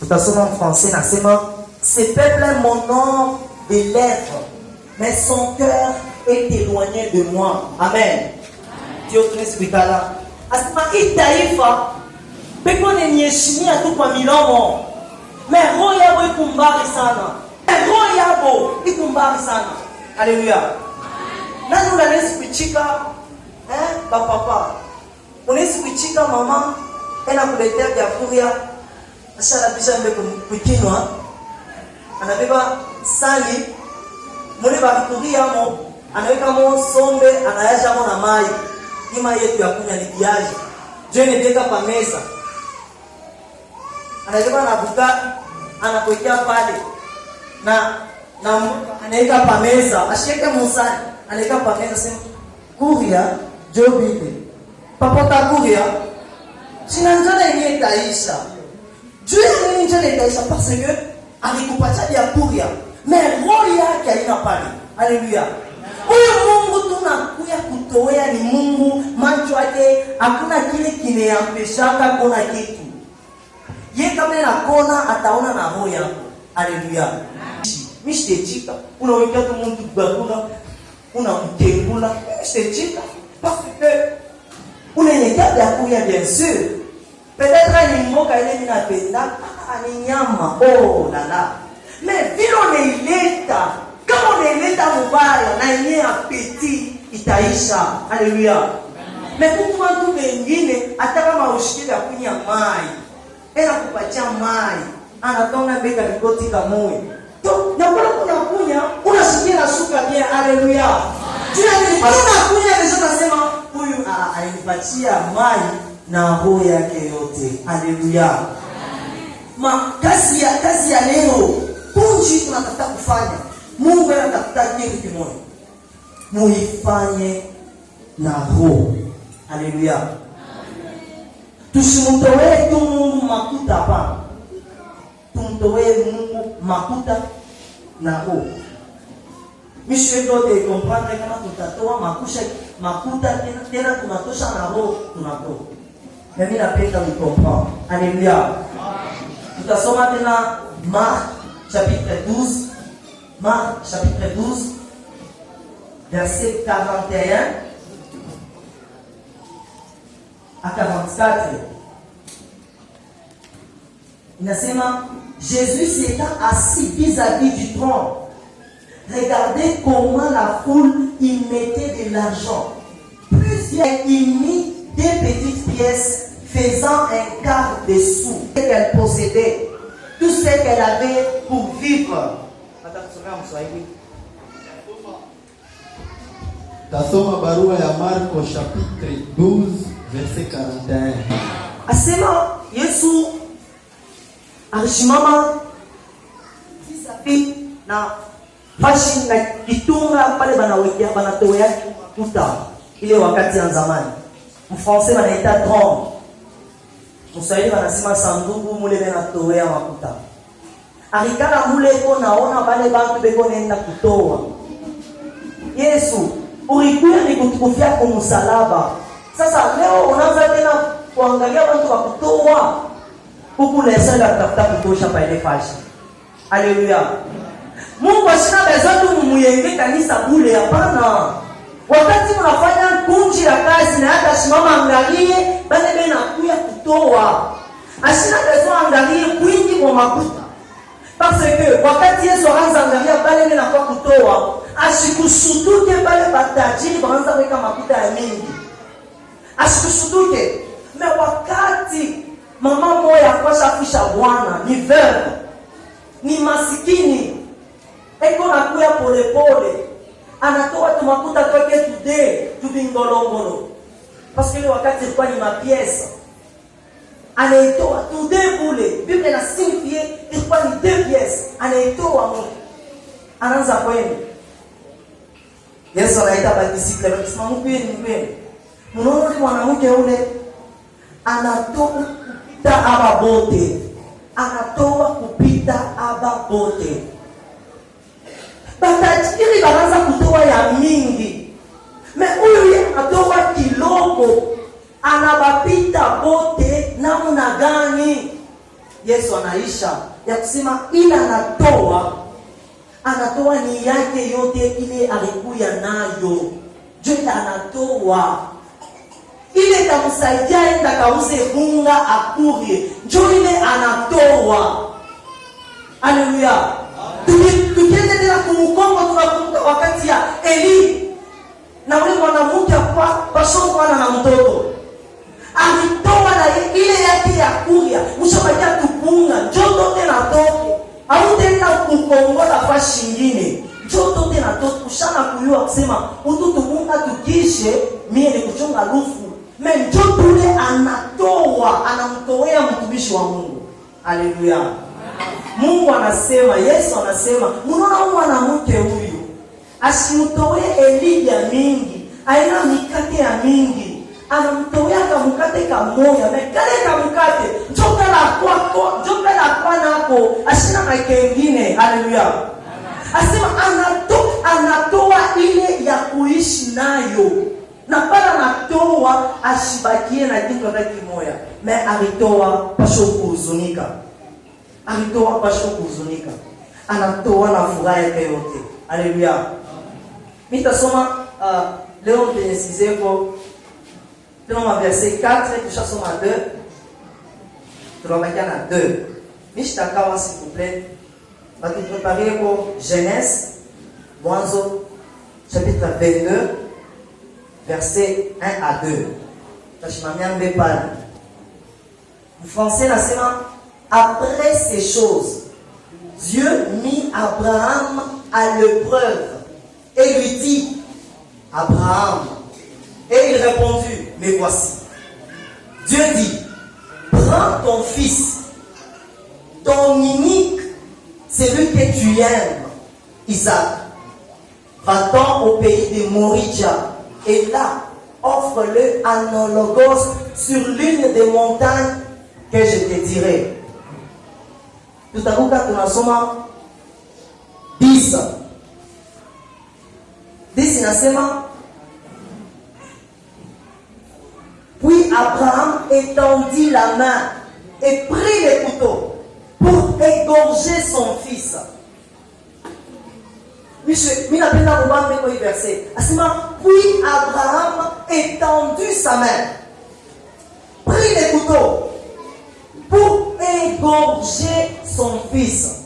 Tutasoma en français, nasema, ce peuple m'honore des lèvres, mais son cœur est éloigné de moi. Amen. Dieu tunasibikala. Asema hii taifa peko neniheshimia tu kwa milomo. Mais roho yabo ikumbari sana. Roho yabo ikumbari sana. Haleluya. Nani unaweza kuchika papa? Unaweza kuchika mama ena kuletea vyakula ashala bisha mbe kukinwa. Anabeba sali mule bakituria mo anaweka mo sombe anayaja mo na mai. Ima yetu ya kunya ni kiaji. Je ne beka pa meza. Anabeba na buka anakuwekea pale. Na anaweka pa meza, ashike musani, anaweka pa meza sema kuria jobile. Papa takuria. Sina njana yenye itaisha. Dieu ni njana itaisha parce que alikupatia ya kuria. Mais roho yake haina pale. Haleluya. Huyu Mungu tunakuya kutoea ni Mungu, macho yake hakuna kile kineampeshaka kona kitu. Ye kama anakona ataona na roho yako. Haleluya. Mishitechika, unaweka tu mtu bakula, unamtengula, mishitechika. Parce que unanyeka ya kuya bien sûr. Peut-être ni mboka ile ninapenda, ni nyama. Oh la la. Mais vile unaileta, kama unaileta mubaya na yenye apeti itaisha. Haleluya. Mais kwa watu wengine hata kama ushikile kunya mai, ena kupatia mai, anatonga beka likoti kamoe. So, nyakula kunya, unasikia na suka bien. Haleluya. Tuna kunya kesho nasema huyu alinipatia mai na roho yake yote. Haleluya. Kazi ya leo kunji tunatafuta kufanya. Mungu anatafuta kitu kimoja. Muifanye na roho. Haleluya. Tusimtoe tu Mungu makuta hapa. Tumtoe Mungu makuta na roho. Mishwe dote comprendre kama tutatoa makuta tena tunatosha na roho tunatoa. Na mimi napenda comprendre. Haleluya. Tutasoma tena Marc chapitre 12. Marc chapitre 12 verset 41 à 44. Inasema Jésus s'étant assis vis-à-vis du trône, regardez comment la foule y mettait de l'argent. Plusieurs y mit des petites pièces faisant un quart de sous. Ce qu'elle possédait, tout ce qu'elle avait pour vivre. Tasoma barua ya Marko chapitre 12 verset 41. Asema Yesu alisimama visafi na fashi na kitunga pale banatoa kuta ile wakati ya zamani. Mfrançais wanaita trompe. Mswahili wanasema sanduku mule banatoa makuta. Alikala mule ko naona wale watu beko nenda kutoa. Yesu ulikuwa ni kutukufia kwa msalaba. Sasa leo unaanza tena kuangalia watu wa kutoa. Huku lesa la tafuta kutosha pa ile fashi. Haleluya. Mungu asina bezoto mumuyenge kanisa bure hapana. Wakati unafanya kunji la kazi na hata simama angalie bale na kuya kutoa. Asina bezoto angalie kwingi kwa makuta. Parce que wakati Yesu anaanza angalia bale na kwa kutoa, asikusuduke bale batajiri baanza weka makuta ya mingi. Asikusuduke. Na wakati mama moya kwa safisha Bwana ni verbe, ni masikini, eko nakuya pole pole, anatoa tu makuta kwake tude tubingolongolo. Parce que le wakati ilikuwa ni mapiesa, anaitoa tude bule. Biblia inasimulia ilikuwa ni 2 pièces, anaitoa moja, anaanza kwenda. Yesu anaita badisikle, anasema mpeni. Mnaona mwanamke yule anatoa kupita ababote. Anatoa kupita ababote. Batajiri banaanza kutoa ya mingi. Me huyu anatoa kidogo, anabapita bote namna gani? Yesu anaisha ya kusema ila anatoa ni yake yote ile alikuya nayo. Juu anatoa ile tamsaidia enda kauze bunga akurie. Juu ile anatoa. Haleluya. Tukiende tena kumukongo tunakumbuka wakati ya Eli na ule mwanamke pasoko na mtoto. Alitoa na ile yake ya kuria. Ushabakia tupunga. Joto tena toke. Au tena kukongola kwa shingine. Joto tena toke. Ushana kuyua kusema utu tumunga tukishe mie ni kuchunga lufu. Men joto ule anatoa. Anamtoea mtumishi wa Mungu. Haleluya. Mungu anasema, Yesu anasema, munaona mwanamke huyu asimtoe Elia mingi, aina mikate ya mingi, anamtoea kamukate kamoja, mekale kamukate, joka la kwa nako, asina na kengine. Haleluya. Asema anatoa ile ya kuishi nayo. Na pala anatoa ashibakie na kitu hata kimoja. Me alitoa pasho kuhuzunika. Alitoa pasho kuhuzunika. Anatoa na furaha yake yote. Haleluya. Nitasoma leo tenesizeko tunoma verset 4 tushasoma 2. Tunabakia na 2. Nishtakawa s'il vous plaît. Baki préparer pour Genèse Mwanzo chapitre 22 verset 1 à 2. Tashimamia mbepana. En français nasema après ces choses, Dieu mit Abraham à l'épreuve et lui dit, Abraham, et il répondit, mais voici. Dieu dit, prends ton fils, ton unique, celui que tu aimes, Isaac, va-t'en au pays de Moria, et là, offre-le en holocauste sur l'une des montagnes que je te dirai. Tutakuka tunasoma 10 inasema, puis Abraham étendit la main et prit le couteau pour égorger son fils. Puis Abraham étendit sa main, prit le couteau pour égorger son fils.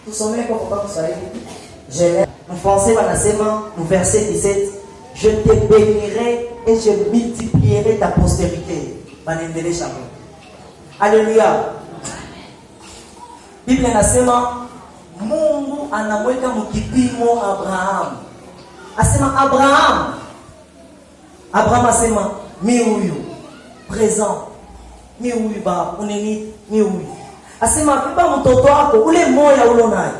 Vous savez pourquoi vous savez? En français, au verset 17, je te bénirai et je multiplierai ta postérité. Alléluia. Bible nasema Mungu anamweka mkipimo Abraham. Asema Abraham asema mi huyu présent. Mi huyu baba, uneni mi huyu. Asema baba mtoto wako ule moya ulonaye.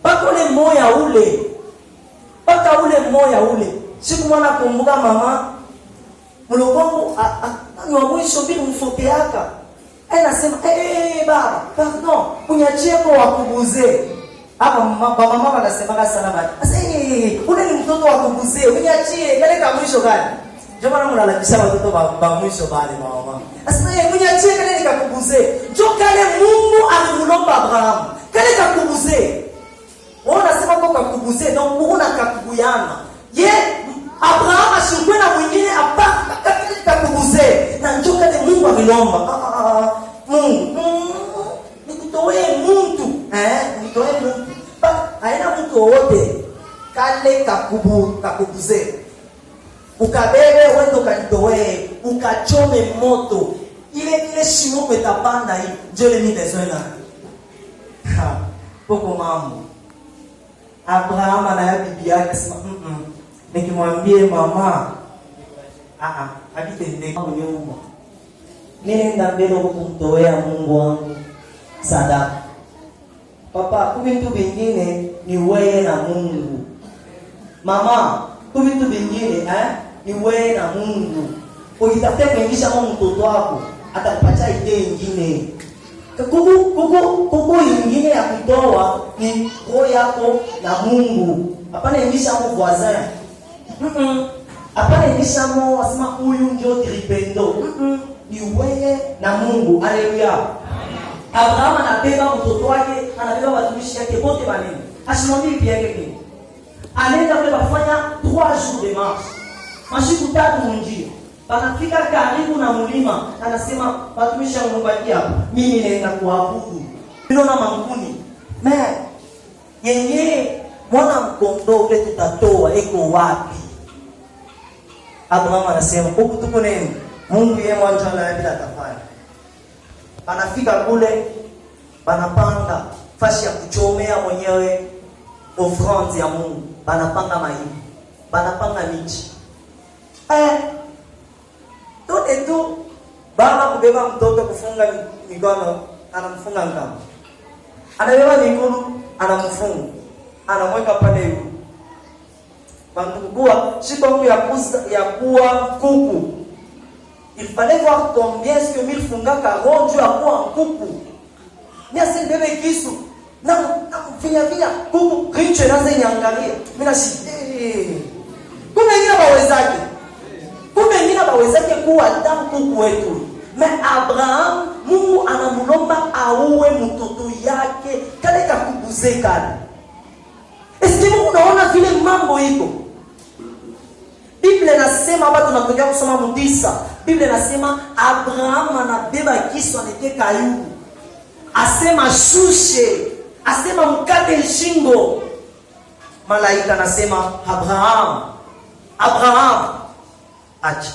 Paka ule moya ule. Siku mwana kumbuka mama mlokongo ni wa mwisho bila mfoke yaka. Anasema baba, pardon, unyachie kwa wakubuze. Hapa mama anasema sana baba. Sasa ule ni mtoto wa kubuze, unyachie kale kama mwisho gani? Ndio maana mnalakisha watoto wa mwisho bali mama. Sasa unyachie kale nikakubuze. Ndio kale Mungu alimulomba Abraham. Kale kakubuze. Wao nasema kwa kukubuze ndio Mungu nakakubuyana. Abraham ashukwe na mwingine hapa kakubuze. Na njoo kale Mungu amelomba. Mungu nikutoe mtu. Nikutoe mtu. Haina mtu wote kale kakubuze. Ukabebe wendo kanitoe, ukachome moto. Ile shimo petapanda hii, ndio ile mitezwena. Poko mambo. Abraham na bibi yake sema nikimwambie mama akitende kwa nyumba. Nenda mbele kumtoea Mungu wangu sadaka. Papa, vitu vingine ni wewe na Mungu. Mama, vitu vingine ni wewe na Mungu. Ukitafuta kuingisha mtoto wako, atakupatia idea nyingine. Kuku ingine ya kutoa ni roho yako na Mungu. Hapana ingisha mu voisin. Hapana ingisha mu wasema huyu ndio tripendo. Ni wewe Mungu. Haleluya. Abraham anabeba mtoto wake, anabeba watumishi yake wote maneno. Asimwambie pia yake. Anaenda kule kufanya 3 jours de marche. Masiku 3 munjia. Panafika karibu na mlima, anasema watumishi wangu hapa. Mimi naenda kuabudu. Ninaona manguni. Yenye mwana mkondoo ule tutatoa eko wapi? Abraham anasema huku tuko nini? Mungu yeye mwanzo na bila atafanya. Panafika kule, panapanga fashi ya kuchomea mwenyewe offrande ya Mungu. Panapanga mahindi, panapanga miti. Tote tu baba kubeba mtoto kufunga mikono, anamfunga ngamba. Anabeba mikono, anamfunga. Anamweka pale hivi. Bandukua, siku yangu ya kuwa kuku. Il fallait voir combien est-ce que mille fungaka rendu à quoi en kuku. Nia si bebe kisu. Na via kuku riche na zenyangalia. Mina si kumbe ngina bawezake. Kumbe ngina bawezake kuwa damu kuku wetu. Mais Abraham, Mungu anamulomba auwe mtoto yake kale kakubuze kale. Est-ce que unaona vile mambo iko? Biblia nasema hapa tunatokea kusoma Mudisa. Biblia nasema Abraham anabeba kisu aneke kayubu. Asema shushe, asema mkate shingo. Malaika nasema Abraham acha.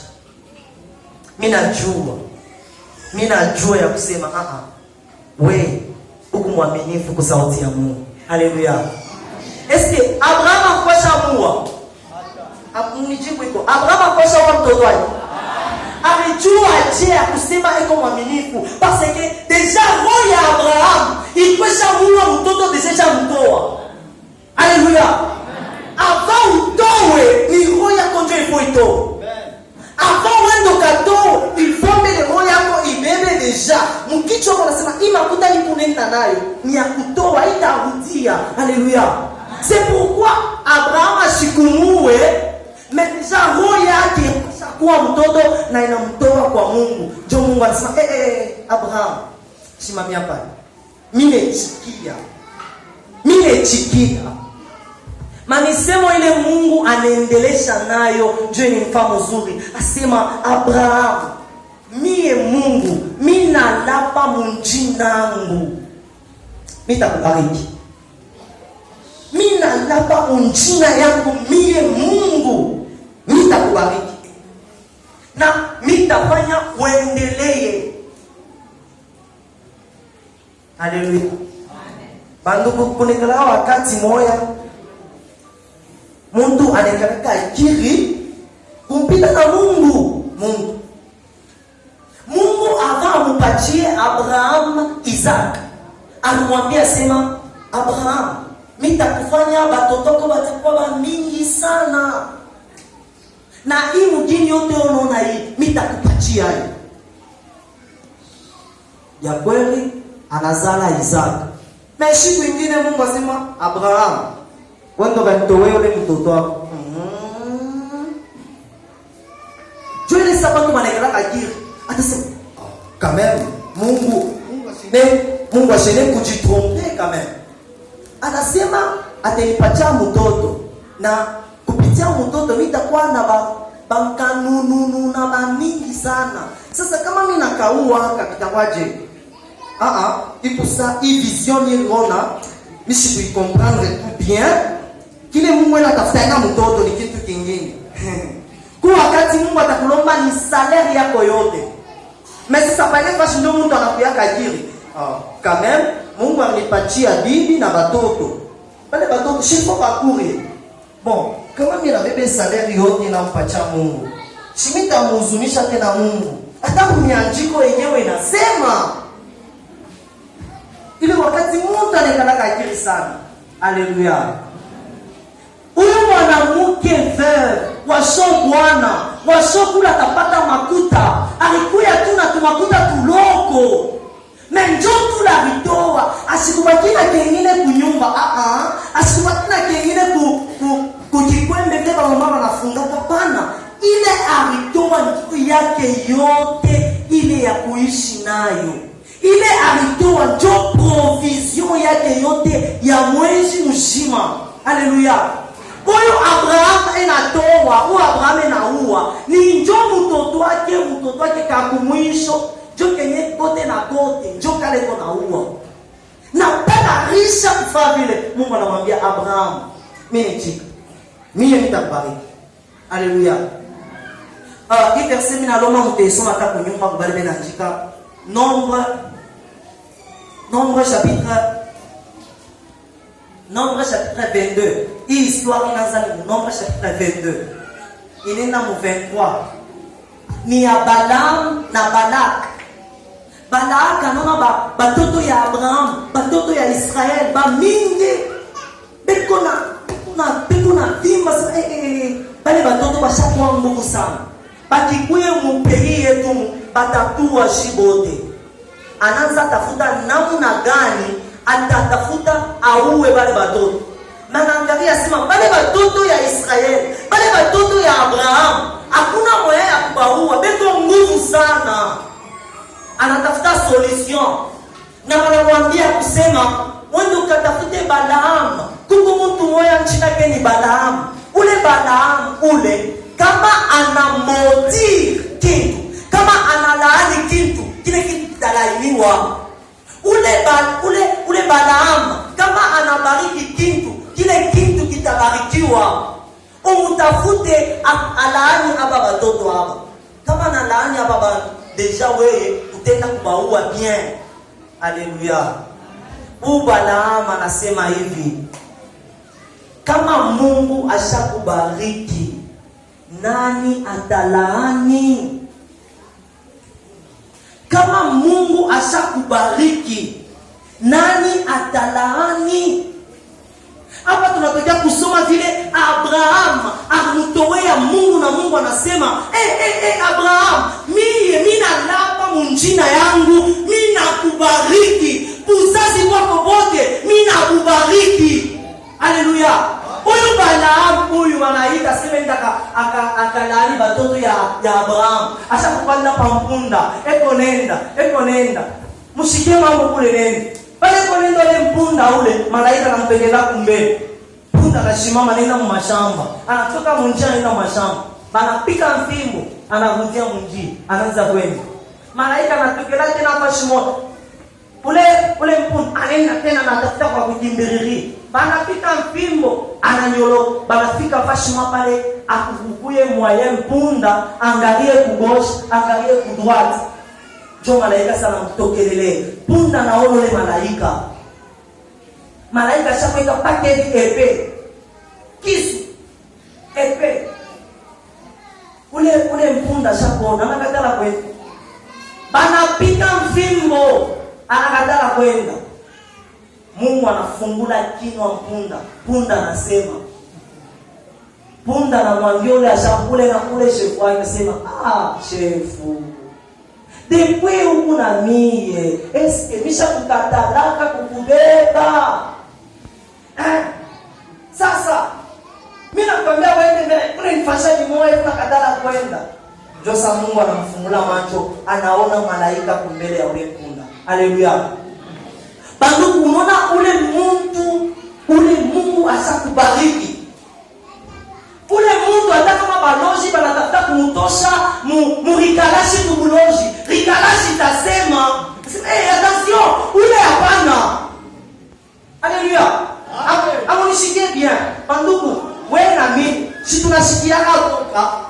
Mimi najua ya kusema we uko mwaminifu kwa sauti ya Mungu. Haleluya. Est-ce que Abraham akwasha muwa? Nijibu iko. Abraham akwasha wa mtoto wake. Alijua je ya kusema iko mwaminifu parce que déjà roho ya Abraham ikwesha muwa mtoto deja mtoa. Haleluya. Avant utowe ni roho yako ndio ifo itoe. Avant wendo kato il faut que roho yako ibebe deja. Mkicho anasema imakuta nikunenda nayo ni ya kutoa itarudia. Haleluya. C'est pourquoi Abraham ashikumue mais déjà roho yake kwa mtoto na inamtoa kwa Mungu. Jo Mungu anasema Abraham simamia pale. Mimi chikia. Manisemo ile Mungu anaendelesha nayo je ni mfano mzuri. Asema Abraham mie Mungu mina lapa munjinangu. Nitakubariki. Mina lapa unjina yangu mie Mungu nitakubariki na nitafanya uendelee. Haleluya. Banduku kunikala wakati moya mtu anekaka akiri kumpita na Mungu ampatie Abraham Isaac. Alimwambia sema Abraham nitakufanya batotoko batakuwa mingi sana. Na hii mjini yote unaona hii nitakupatia hii. Ya kweli anazala Isaac. Na siku nyingine Mungu asema Abraham, wendo kanitoe yule mtoto wako. Jule sababu manekala kajiri. Atasema quand même Mungu ashene kujitromper quand même. Anasema atanipatia mtoto na kupitia mtoto nitakuwa na bankanunu na bamingi sana. Sasa kama mimi nakaua kapitawaje? Ipo ça hii vision ni rona mimi si comprendre tout bien. Kile Mungu anatafuta na mtoto ni kitu kingine. Kwa wakati Mungu atakulomba ni salaire yako yote. Mais sasa pale fashi ndio mtu anakuya kajiri. Quand même Mungu anipatia bibi na batoto. Pale batoto shifo bakuri. Bon, kama mimi na bebe salaire yote nampatia Mungu. Simita muhuzunisha tena Mungu. Hata mianjiko yenyewe inasema ile wakati mtu anakalaka akili sana. Haleluya. Huyo mwanamke veuve washokula tapata makuta. Alikuya tu na tumakuta tuloko. Menjo tula vitoa, asikubaki na kengine kunyumba. Asikubaki na kengine kujikwembe vile mama nafunga kapana. Ile alitoa ndugu yake yote, ile yake ya kuishi nayo. Ile alitoa njo provision yake yote ya mwezi mzima. Haleluya. Huyo Abraham enatoa, huyo Abraham enaua. Ni njo mtoto wake kakumwisho, njo kenye kote na kote, njo kale konaua. Na mpaka risha kufa vile, Mungu anamwambia Abraham, mimi chika, mimi nitakubariki. Haleluya. Hii verset mimi naloma mtesoma hata kwa nyumba kubali na njika. Nombre chapitre 22. Hii histoire inaanza ni Nombre chapitre 22. Inaenda mu 23. Ni ya Balaam na Balak. Balak anona batoto ya Abraham, batoto ya Israel, ba mingi. Bekona vimba bale batoto bashakuwa nguvu sana. Bakikuye muperi yetu batatua shibote. Anaanza tafuta namna gani atatafuta auwe bale batoto. Na naangalia sema bale batoto ya Israel, bale batoto ya Abraham, hakuna moya ya kubaua, beko nguvu sana. Anatafuta solution. Na wanamwambia kusema, wende ukatafute Balaam. Kuko mtu moya nchina keni Balaam. Ule Balaam ule, kama anamotir kintu, kama analaani kintu, kile kitu kitalainiwa. Ule Balaam, kama anabariki kintu, kile kintu kitabarikiwa. Umutafute alaani hapa batoto hapa. Kama analaani hapa deja wewe utenda kubaua bien. Haleluya. Balaam anasema hivi, kama Mungu ashakubariki, nani atalaani? Kama Mungu ashakubariki, nani atalaani? Hapa tunataka kusoma vile Abraham alimtowea Mungu na Mungu anasema, Abraham, mimi nalapa munjina yangu, mimi nakubariki. Uzazi wako wote, mimi nakubariki. Haleluya. Huyu Balaam huyu anaita sema akalaani batoto ya Abraham. Asha kupanda pampunda, eko nenda. Mushikie mambo kule nenda. Pale konendo ile mpunda ule, malaika anampeleka kumbe. Punda anashimama nenda mashamba. Anatoka munjia nenda mashamba. Banapika mfimbo, anavutia munji, anaanza kwenda. Malaika anatokea tena kwa shimo. Ule mpunda anaenda tena anatafuta kwa kujimbiriri. Banapika mfimbo, ananyolo, banafika fashima pale, akukuye mwaye mpunda, angalie kugosh, angalie kudwati. Jo malaika sana mtokelele. Punda naona ule malaika. Malaika shakweka paketi epe. Kisu. Epe. Ule mpunda shakona, anakatala kwenda. Banapika mfimbo, anakatala kwenda. Mungu anafungula kinywa mpunda. Punda anasema. Punda anamwambia ule ashakule na kule shefu wake anasema, shefu. Depuis huku na mie, eske misha kukatalaka kukubeba. Sasa, mimi nakwambia wende kule nifasha ni moyo tukatala kwenda. Josa Mungu anamfungula macho, anaona malaika kumbele ya ule punda. Haleluya. Bandugu, unaona ule Mungu asakubariki. Ule Mungu hata kama balozi banatafuta kumutosha murikalashi kubulozi. Rikalashi tasema, attention, ule hapana. Haleluya. Amonishikie bien. Bandugu, wewe na mimi, si tunashikiana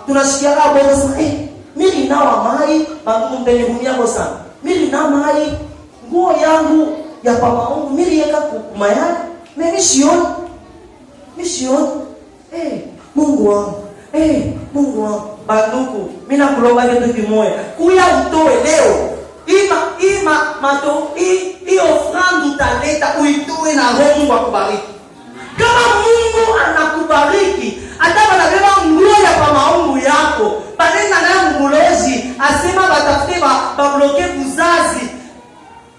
boga sana. Mimi nawa mai, bandugu mtenye kwa sana. Mimi na mai, nguo yangu ya papa wangu mimi yeka kumayani, mimi sioni. Mungu wangu. Bandugu, mimi nakulomba kitu kimoja. Kuya utoe leo. Hiyo ofrande utaleta uitoe na Roho Mungu akubariki. Kama Mungu anakubariki, hata wanabeba nguo ya kwa maungu yako. Banenda naye mmulozi, asema batafute babloke kuzazi.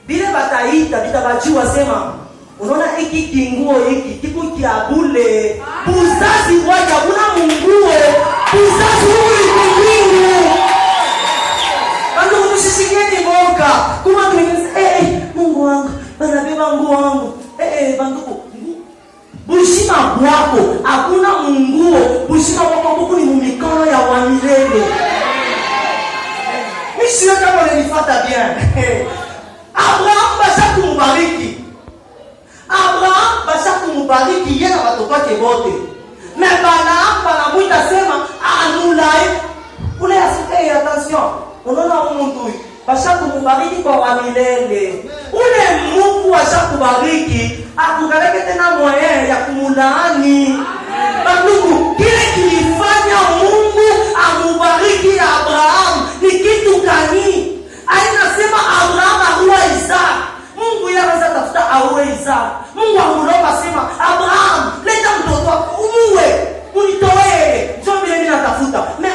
Bila bataita, bitabajua sema, unaona hiki kinguo hiki, kiku kiabule. Buzazi waja, una munguo. Buzazi huyu kunguo. Bandugu Msisikieni boka. Kuma tuingiza Mungu wangu, banabeba Mungu wangu. Banduku. Bushima bwako, hakuna munguo. Bushima bwako buku ni mumikono ya wamilele. Misiwe kama unanifuata bien. Abraham basa kumubariki. Abraham basa kumubariki yeye na watoto wake wote. Mais Balaam banamuita sema anulai. Ule asike attention. Unaona mtu basa kumubariki kwa wamilele. Ule Mungu basa kubariki, akukaleke tena moyen ya kumulaani. Bandugu, kile kilifanya Mungu amubariki Abraham ni kitu gani? Ainasema Abraham aue Isaac. Mungu yanaweza tafuta aue Isaac. Mungu amulomba sema Abraham, leta mtoto wako umuue. Unitoe. Ndio vile mimi natafuta. Me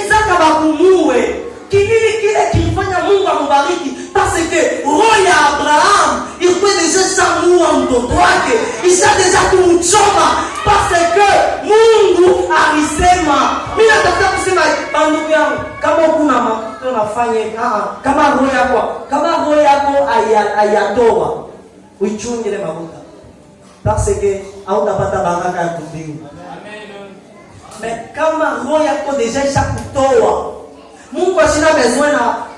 Isaac bakumuue. Kinini kile kilifanya Mungu amubariki? Parce que roho ya Abraham ilikuwa deja samua mtoto wake. Isha deja kumchoma. Parce que Mungu alisema. Mimi nataka kusema bandugu yangu, kama kuna mafuta unafanya kama roho yako ayatoa, uichunge ile mafuta. Parce que hautapata baraka ya kumbingu. Mais kama roho yako deja isha kutoa, Mungu asina besoin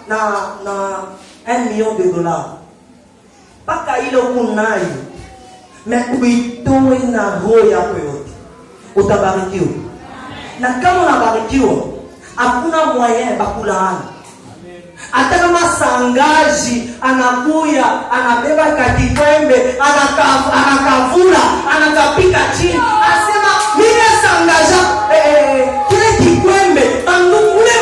na $1 million. Paka ile kunayo. Mais uitoe na roho yako yote, utabarikiwa. Na kama unabarikiwa, hakuna moyen bakulaani. Hata kama sangaji anakuya, anabeba kakikwembe, anakavula, anakapika chini, asema mimi sangaja kile kikwembe, ule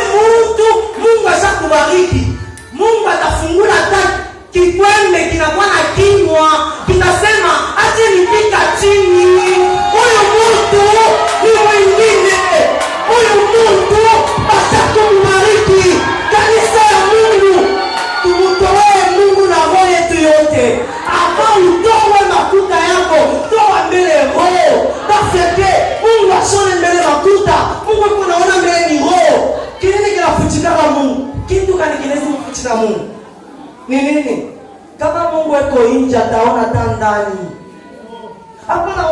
Mungu ashakubariki. Mungu atafungula hata kikwembe kinakuwa na kinywa, kinasema aje nipika chini. Huyu mtu ni mwingine. Huyu mtu ashakubariki. Kanisa ya Mungu, tumutoe Mungu na roho yetu yote. Hapa utoe makuta yako, toa mbele roho. Parce que Mungu ashone mbele makuta. Mungu kunaona mbele ni roho. Kinini kinafuchika Mungu? Kitu gani kinaweza kufuchika Mungu? Ni nini? Kama Mungu yuko nje ataona tandani. Hapana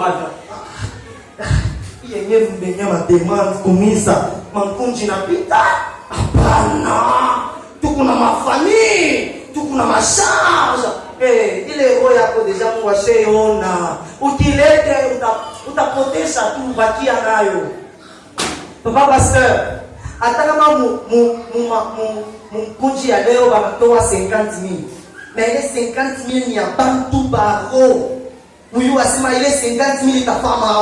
hata. Yenyewe mbenyama demand kumisa, mankunji napita. Hapana. Tuko na mafamili, tuko na masharge. Ile roho yako deja Mungu ashaona. Ukilete utapotesha tu bakia nayo. Papa pasteur, hata kama mkunji ya leo wanatoa 50,000. Mais ile 50,000 ni ya bantu baro. Huyu asema ile 50,000 itafama